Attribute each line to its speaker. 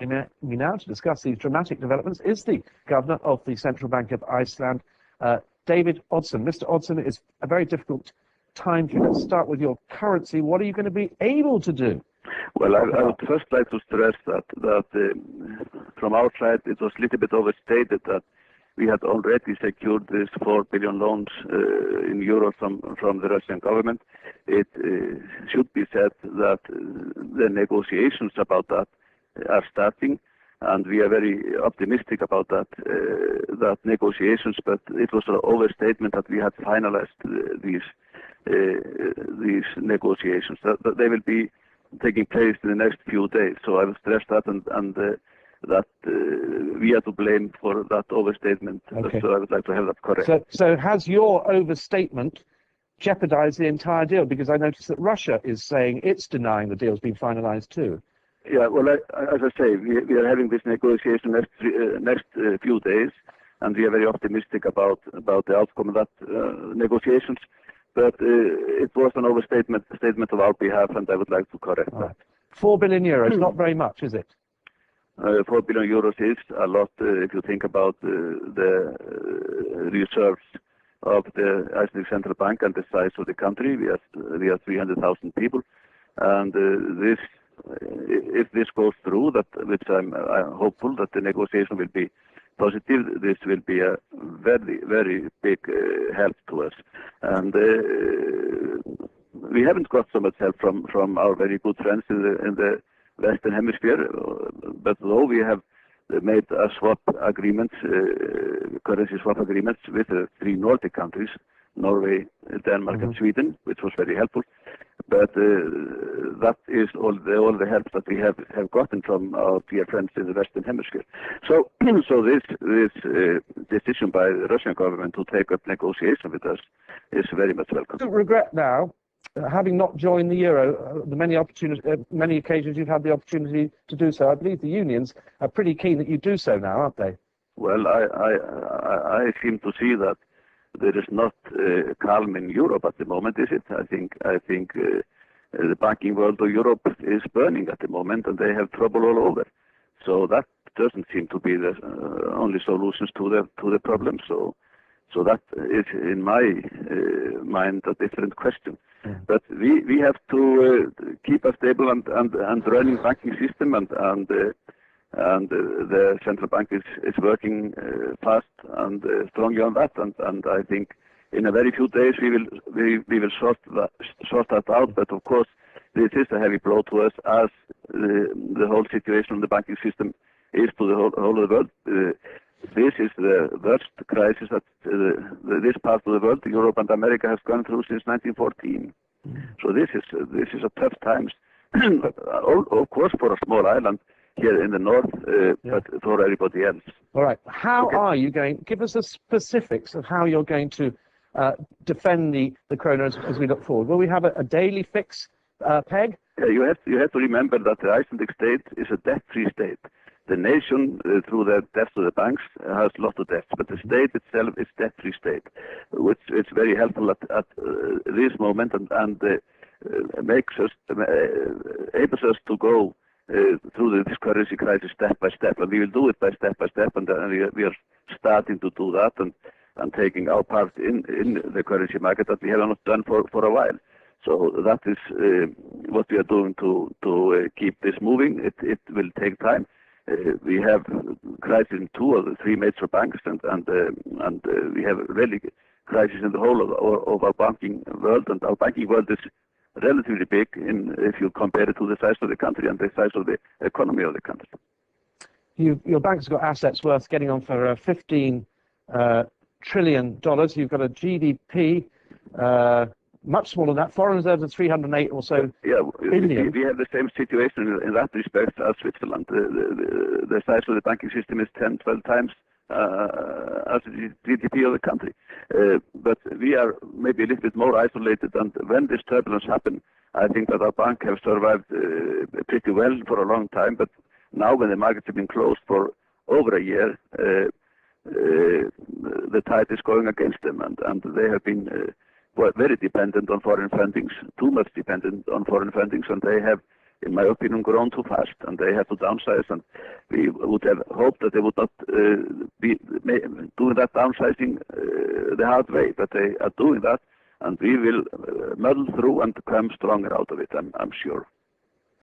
Speaker 1: me now to discuss these dramatic developments is the governor of the Central Bank of Iceland, Davíð Oddsson. Mr. Oddsson, it's a very difficult time for you. Let's start with your currency. What are you going to be able to do?
Speaker 2: Well, I would first like to stress that from our side it was a little bit overstated that we had already secured this 4 billion loans in euros from the Russian government. It should be said that the negotiations about that are starting, and we are very optimistic about that negotiations. But it was an overstatement that we had finalized these negotiations. That they will be taking place in the next few days. So I will stress that, and that we are to blame for that overstatement.
Speaker 1: Okay.
Speaker 2: So I would like to have that correct.
Speaker 1: So has your overstatement jeopardized the entire deal? Because I noticed that Russia is saying it's denying the deal's been finalized too.
Speaker 2: Yeah, well, as I say, we are having this negotiation next few days, and we are very optimistic about the outcome of that negotiations. But it was an overstatement of our behalf, and I would like to correct that.
Speaker 1: 4 billion euros, not very much, is it?
Speaker 2: 4 billion euros is a lot if you think about the reserves of the Icelandic Central Bank and the size of the country. We are 300,000 people, and if this goes through, which I'm hopeful that the negotiation will be positive, this will be a very, very big help to us. And we haven't got so much help from our very good friends in the Western Hemisphere, but though we have made a swap agreement, currency swap agreements with the 3 Nordic countries, Norway, Denmark, and Sweden, which was very helpful. But that is all the help that we have gotten from our dear friends in the Western Hemisphere. So this decision by the Russian government to take up negotiation with us is very much welcome.
Speaker 1: I don't regret now, having not joined the euro, the many occasions you've had the opportunity to do so. I believe the unions are pretty keen that you do so now, aren't they?
Speaker 2: Well, I seem to see that there is not calm in Europe at the moment, is it? I think the banking world of Europe is burning at the moment, and they have trouble all over. So that doesn't seem to be the only solutions to the problem. So that is, in my mind, a different question. But we have to keep a stable and running banking system, and the central bank is working fast and strongly on that. And I think in a very few days we will sort that out. But of course, this is a heavy blow to us, as the whole situation in the banking system is to the whole of the world. This is the worst crisis that this part of the world, Europe and America, has gone through since 1914. So this is a tough times, of course, for a small island here in the north, but for everybody else.
Speaker 1: All right. How are you going? Give us the specifics of how you're going to defend the krona as we look forward. Will we have a daily fix peg?
Speaker 2: Yeah, you have to remember that the Icelandic state is a debt-free state. The nation, through the debts of the banks, has lots of debts, but the state itself is debt-free state, which is very helpful at this moment, and makes us enables us to go through this currency crisis step by step, and we will do it by step, and we are starting to do that and taking our part in the currency market that we have not done for a while. So that is what we are doing to keep this moving. It will take time. We have crisis in 2 of the 3 major banks, and we have really crisis in the whole of our banking world, and our banking world is relatively big if you compare it to the size of the country and the size of the economy of the country.
Speaker 1: Your bank's got assets worth getting on for $15 trillion. You've got a GDP much smaller than that. Foreign reserves of 308 or so billion.
Speaker 2: We have the same situation in that respect as Switzerland. The size of the banking system is 10, 12 times as the GDP of the country. But we are maybe a little bit more isolated, and when this turbulence happened, I think that our bank has survived pretty well for a long time. But now when the markets have been closed for over a year, the tide is going against them, and they have been very dependent on foreign fundings, too much dependent on foreign fundings, and they have in my opinion, grown too fast, and they have to downsize. And we would have hoped that they would not be doing that downsizing the hard way, but they are doing that, and we will muddle through and come stronger out of it, I'm sure.